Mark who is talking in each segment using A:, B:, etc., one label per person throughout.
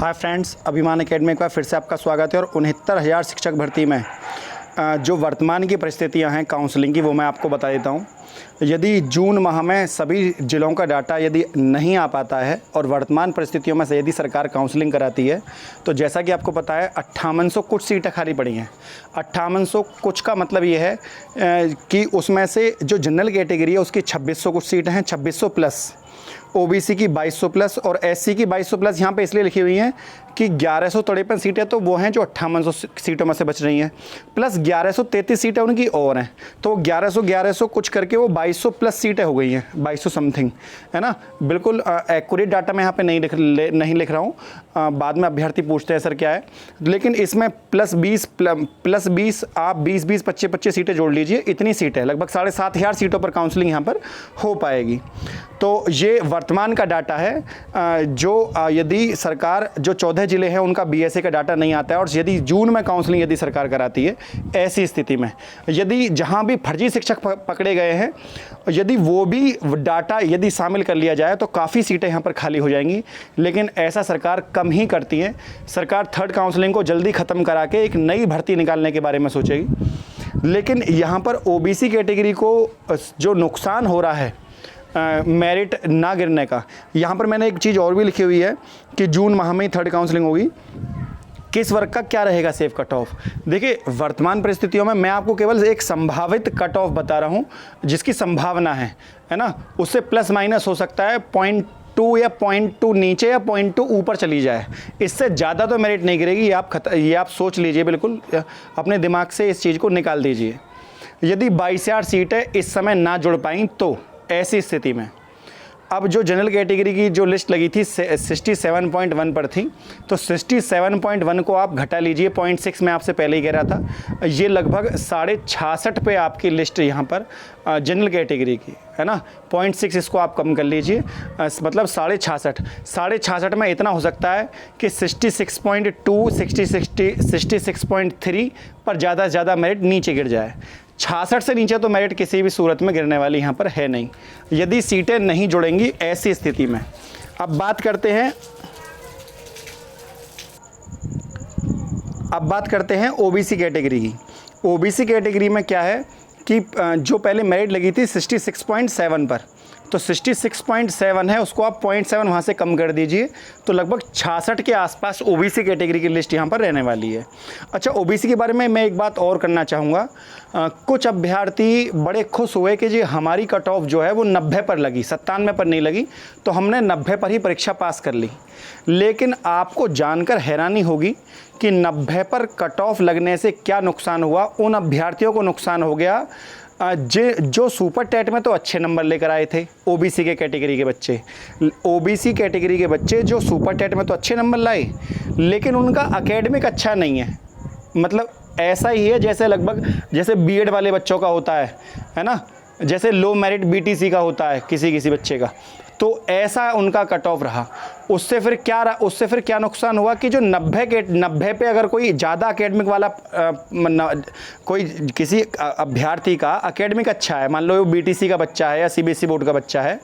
A: Hi friends, अभिमान academy का फिर से आपका स्वागत है। और 69,000 शिक्षक भर्ती में जो वर्तमान की परिस्थितियां हैं काउंसलिंग की, वो मैं आपको बता देता हूं। यदि जून माह में सभी ज़िलों का डाटा यदि नहीं आ पाता है और वर्तमान परिस्थितियों में से यदि सरकार काउंसलिंग कराती है, तो जैसा कि आपको पता है 5800 कुछ सीटें खाली पड़ी हैं। 5800 कुछ का मतलब ये है कि उसमें से जो जनरल कैटेगरी है उसकी 2600 कुछ सीटें हैं, 2600 प्लस, ओबीसी की 2200 प्लस और एससी की 2200 प्लस। यहाँ पे इसलिए लिखी हुई हैं कि 1153 सीटें तो वो हैं जो 5800 सीटों में से बच रही हैं, प्लस 1133 सीटें उनकी और हैं, तो 1100 कुछ करके वो 2200 प्लस सीटें हो गई हैं, 2200 समथिंग, है ना। बिल्कुल एक्यूरेट डाटा मैं यहाँ पे नहीं लिख रहा हूँ, बाद में अभ्यर्थी पूछते हैं सर क्या है, लेकिन इसमें प्लस 20 आप 20 25 सीटें जोड़ लीजिए, इतनी सीटें लगभग 7,500 सीटों पर काउंसलिंग यहाँ पर हो पाएगी। तो ये वर्तमान का डाटा है। जो यदि सरकार जो 14 ज़िले हैं उनका बीएसए का डाटा नहीं आता है, और यदि जून में काउंसलिंग यदि सरकार कराती है, ऐसी स्थिति में यदि जहां भी फर्जी शिक्षक पकड़े गए हैं, यदि वो भी डाटा यदि शामिल कर लिया जाए तो काफ़ी सीटें यहाँ पर खाली हो जाएंगी। लेकिन ऐसा सरकार कम ही करती है। सरकार थर्ड काउंसलिंग को जल्दी ख़त्म करा के एक नई भर्ती निकालने के बारे में सोचेगी। लेकिन यहाँ पर ओबीसी कैटेगरी को जो नुकसान हो रहा है मेरिट ना गिरने का, यहाँ पर मैंने एक चीज़ और भी लिखी हुई है कि जून माह में ही थर्ड काउंसलिंग होगी। किस वर्ग का क्या रहेगा सेफ कट ऑफ? देखिए, वर्तमान परिस्थितियों में मैं आपको केवल एक संभावित कट ऑफ बता रहा हूँ जिसकी संभावना है ना। उससे प्लस माइनस हो सकता है 0.2 या 0.2 नीचे या 0.2 ऊपर चली जाए, इससे ज़्यादा तो मेरिट नहीं गिरेगी। ये आप सोच लीजिए, बिल्कुल अपने दिमाग से इस चीज़ को निकाल दीजिए। यदि 22,000 सीटें इस समय ना जुड़ पाई तो ऐसी स्थिति में अब जो जनरल कैटेगरी की जो लिस्ट लगी थी 67.1 पर थी, तो 67.1 को आप घटा लीजिए, 0.6 में आपसे पहले ही कह रहा था, ये लगभग 66.5 पे आपकी लिस्ट यहाँ पर जनरल कैटेगरी की है ना। 0.6 इसको आप कम कर लीजिए, मतलब 66.5 में इतना हो सकता है कि 66.2 66.3 पर ज़्यादा से ज़्यादा मेरिट नीचे गिर जाए। 66 से नीचे तो मेरिट किसी भी सूरत में गिरने वाली यहाँ पर है नहीं, यदि सीटें नहीं जुड़ेंगी ऐसी स्थिति में। अब बात करते हैं ओबीसी कैटेगरी की। ओबीसी कैटेगरी में क्या है कि जो पहले मेरिट लगी थी 66.7 पर, तो 66.7 है, उसको आप 0.7 वहाँ से कम कर दीजिए, तो लगभग 66 के आसपास ओबीसी कैटेगरी की लिस्ट यहाँ पर रहने वाली है। अच्छा, ओबीसी के बारे में मैं एक बात और करना चाहूँगा। कुछ अभ्यर्थी बड़े खुश हुए कि जी हमारी कट ऑफ जो है वो 90 पर लगी, 97 पर नहीं लगी, तो हमने 90 पर ही परीक्षा पास कर ली। लेकिन आपको जानकर हैरानी होगी कि 90 पर कट ऑफ लगने से क्या नुकसान हुआ। उन अभ्यर्थियों को नुकसान हो गया जो सुपर टेट में तो अच्छे नंबर लेकर आए थे, ओबीसी के कैटेगरी के बच्चे। ओबीसी कैटेगरी के बच्चे जो सुपर टेट में तो अच्छे नंबर लाए, लेकिन उनका एकेडमिक अच्छा नहीं है। मतलब ऐसा ही है जैसे बीएड वाले बच्चों का होता है ना, जैसे लो मेरिट बीटीसी का होता है किसी बच्चे का, तो ऐसा उनका कट ऑफ रहा। उससे फिर क्या नुकसान हुआ कि जो 90 पे अगर कोई ज़्यादा एकेडमिक वाला कोई किसी अभ्यर्थी का एकेडमिक अच्छा है, मान लो वो बीटीसी का बच्चा है या सीबीएसई बोर्ड का बच्चा है,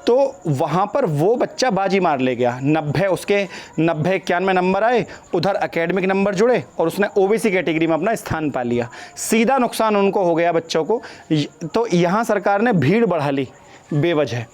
A: तो वहाँ पर वो बच्चा बाजी मार ले गया। 91 नंबर आए, उधर एकेडमिक नंबर जुड़े और उसने ओबीसी कैटेगरी में अपना स्थान पा लिया। सीधा नुकसान उनको हो गया बच्चों को। तो यहाँ सरकार ने भीड़ बढ़ा ली बेवजह,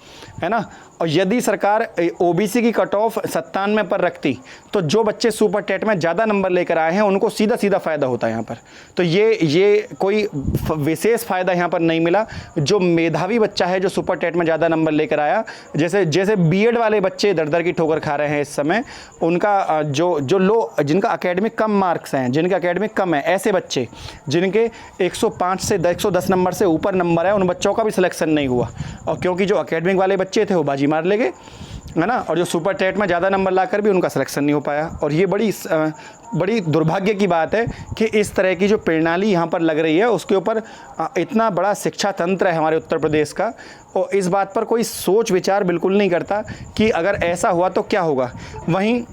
A: है ना। और यदि सरकार ओबीसी की कट ऑफ 97 पर रखती तो जो बच्चे सुपर टेट में ज़्यादा नंबर लेकर आए हैं उनको सीधा फ़ायदा होता है यहाँ पर। तो ये कोई विशेष फ़ायदा यहाँ पर नहीं मिला। जो मेधावी बच्चा है जो सुपर टेट में ज़्यादा नंबर लेकर आया, जैसे बीएड वाले बच्चे दर की ठोकर खा रहे हैं इस समय, उनका जिनका एकेडमिक कम मार्क्स हैं, जिनका एकेडमिक कम है, ऐसे बच्चे जिनके 105 से 110 नंबर से ऊपर नंबर है, उन बच्चों का भी सिलेक्शन नहीं हुआ। और क्योंकि जो एकेडमिक वाले बच्चे थे वो बाजी मार ले गए, है ना, और जो सुपर टेट में ज़्यादा नंबर लाकर भी उनका सिलेक्शन नहीं हो पाया। और ये बड़ी दुर्भाग्य की बात है कि इस तरह की जो प्रणाली यहाँ पर लग रही है, उसके ऊपर इतना बड़ा शिक्षा तंत्र है हमारे उत्तर प्रदेश का, और इस बात पर कोई सोच विचार बिल्कुल नहीं करता कि अगर ऐसा हुआ तो क्या होगा। वहीं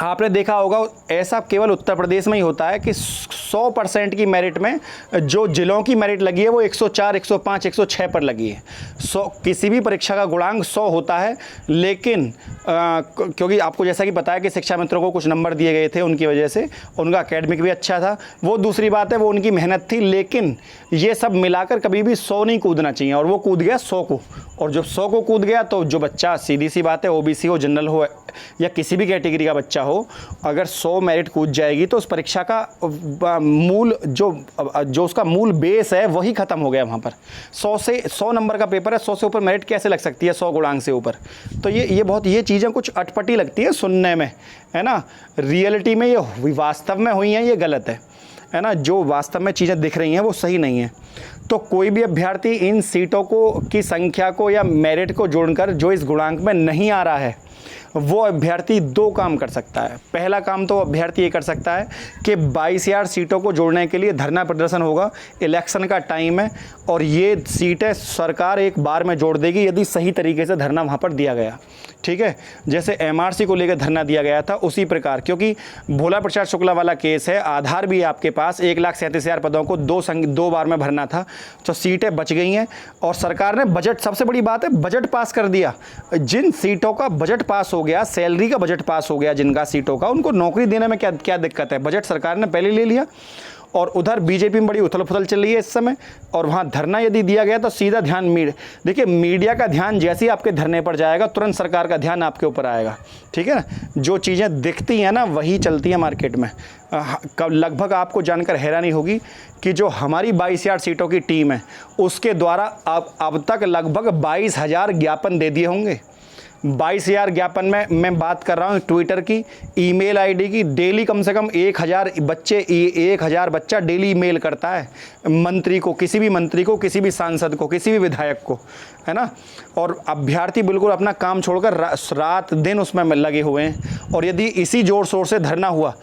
A: आपने देखा होगा ऐसा केवल उत्तर प्रदेश में ही होता है कि 100% की मेरिट में जो जिलों की मेरिट लगी है वो 104, 105, 106 पर लगी है। 100 किसी भी परीक्षा का गुणांक 100 होता है, लेकिन क्योंकि आपको जैसा कि पता है कि शिक्षा मित्रों को कुछ नंबर दिए गए थे, उनकी वजह से उनका एकेडमिक भी अच्छा था, वो दूसरी बात है, वो उनकी मेहनत थी, लेकिन ये सब मिलाकर कभी भी 100 नहीं कूदना चाहिए, और वो कूद गया 100 को। और जब 100 को कूद गया तो जो बच्चा, सीधी सी बात है, ओबीसी हो, जनरल हो या किसी भी कैटेगरी का बच्चा हो, अगर 100 मेरिट कूद जाएगी तो उस परीक्षा का मूल जो उसका मूल बेस है वही ख़त्म हो गया वहाँ पर। 100 नंबर का पेपर है, 100 से ऊपर मेरिट कैसे लग सकती है 100 गुणांक से ऊपर? तो ये चीज़ें कुछ अटपटी लगती है सुनने में, है ना। रियलिटी में ये वास्तव में हुई हैं, ये गलत है ना। जो वास्तव में चीज़ें दिख रही हैं वो सही नहीं है। तो कोई भी अभ्यर्थी इन सीटों की संख्या को या मेरिट को जोड़कर जो इस गुणांक में नहीं आ रहा है, वो अभ्यर्थी 2 काम कर सकता है। पहला काम तो अभ्यर्थी ये कर सकता है कि 22,000 सीटों को जोड़ने के लिए धरना प्रदर्शन होगा। इलेक्शन का टाइम है और ये सीटें सरकार एक बार में जोड़ देगी यदि सही तरीके से धरना वहाँ पर दिया गया, ठीक है। जैसे एमआरसी को लेकर धरना दिया गया था उसी प्रकार, क्योंकि भोला प्रसाद शुक्ला वाला केस है, आधार भी आपके पास, 1,37,000 पदों को 2 बार में भरना था, तो सीटें बच गई हैं। और सरकार ने बजट, सबसे बड़ी बात है, बजट पास कर दिया। जिन सीटों का बजट पास हो गया, सैलरी का बजट पास हो गया जिनका सीटों का, उनको नौकरी देने में क्या दिक्कत है? बजट सरकार ने पहले ले लिया। और उधर बीजेपी में बड़ी उथल पुथल चल रही है इस समय, और वहाँ धरना यदि दिया गया तो सीधा ध्यान देखिए मीडिया का ध्यान जैसे ही आपके धरने पर जाएगा, तुरंत सरकार का ध्यान आपके ऊपर आएगा, ठीक है ना। जो चीज़ें दिखती हैं ना वही चलती हैं मार्केट में। लगभग आपको जानकर हैरानी होगी कि जो हमारी 22,000 सीटों की टीम है उसके द्वारा अब तक लगभग 22,000 ज्ञापन दे दिए होंगे। 22,000 ज्ञापन में मैं बात कर रहा हूँ ट्विटर की, ईमेल आईडी की। डेली कम से कम 1,000 बच्चा डेली ईमेल करता है मंत्री को, किसी भी मंत्री को, किसी भी सांसद को, किसी भी विधायक को, है ना। और अभ्यर्थी बिल्कुल अपना काम छोड़कर रात दिन उसमें लगे हुए हैं। और यदि इसी जोर शोर से धरना हुआ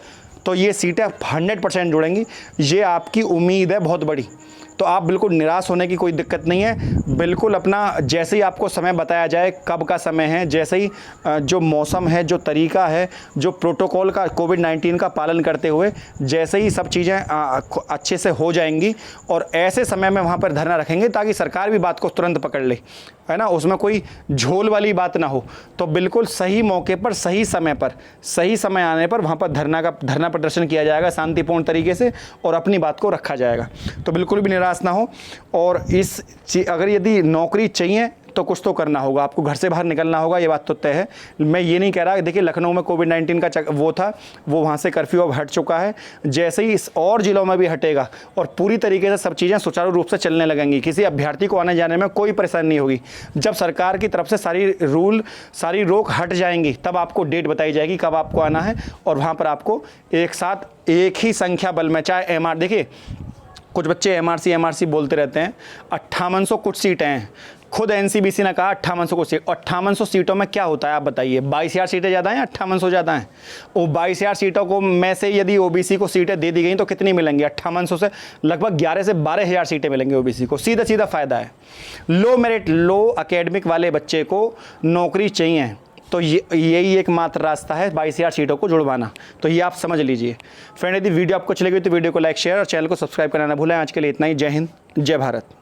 A: तो ये सीटें 100% जुड़ेंगी। ये आपकी उम्मीद है बहुत बड़ी। तो आप बिल्कुल निराश होने की कोई दिक्कत नहीं है। बिल्कुल अपना, जैसे ही आपको समय बताया जाए, कब का समय है, जैसे ही जो मौसम है, जो तरीका है, जो प्रोटोकॉल का कोविड-19 का पालन करते हुए जैसे ही सब चीज़ें अच्छे से हो जाएंगी और ऐसे समय में वहाँ पर धरना रखेंगे ताकि सरकार भी बात को तुरंत पकड़ ले, है ना, उसमें कोई झोल वाली बात ना हो। तो बिल्कुल सही मौके पर, सही समय पर, सही समय आने पर वहाँ पर धरना प्रदर्शन किया जाएगा शांतिपूर्ण तरीके से और अपनी बात को रखा जाएगा। तो बिल्कुल भी निराश ना हो। और अगर यदि नौकरी चाहिए तो कुछ तो करना होगा, आपको घर से बाहर निकलना होगा, ये बात तो तय है। मैं ये नहीं कह रहा, देखिए लखनऊ में कोविड-19 का वो था, वो वहाँ से कर्फ्यू अब हट चुका है। जैसे ही इस और ज़िलों में भी हटेगा और पूरी तरीके से सब चीज़ें सुचारू रूप से चलने लगेंगी, किसी अभ्यर्थी को आने जाने में कोई परेशानी नहीं होगी। जब सरकार की तरफ से सारी रोक हट जाएंगी तब आपको डेट बताई जाएगी कब आपको आना है, और वहाँ पर आपको एक साथ एक ही संख्या बल में, चाहे देखिए कुछ बच्चे एमआरसी बोलते रहते हैं। 5800 कुछ सीटें हैं, खुद एनसीबीसी ने कहा 5800 कुछ सीट। 5800 सीटों में क्या होता है आप बताइए? 22,000 सीटें ज़्यादा हैं, 5800 ज़्यादा हैं। वो 22,000 सीटों को में से यदि ओबीसी को सीटें दे दी गई तो कितनी मिलेंगी? 5800 से लगभग 11 से 12,000 सीटें मिलेंगी ओबीसी को। सीधा फ़ायदा है। लो मेरिट, लो एकेडमिक वाले बच्चे को नौकरी चाहिए, तो यही एकमात्र रास्ता है 22,000 सीटों को जुड़वाना। तो ये आप समझ लीजिए। फ्रेंड, यदि वीडियो आपको अच्छी लगी तो वीडियो को लाइक, शेयर और चैनल को सब्सक्राइब करना ना भूलें। आज के लिए इतना ही। जय हिंद, जय भारत।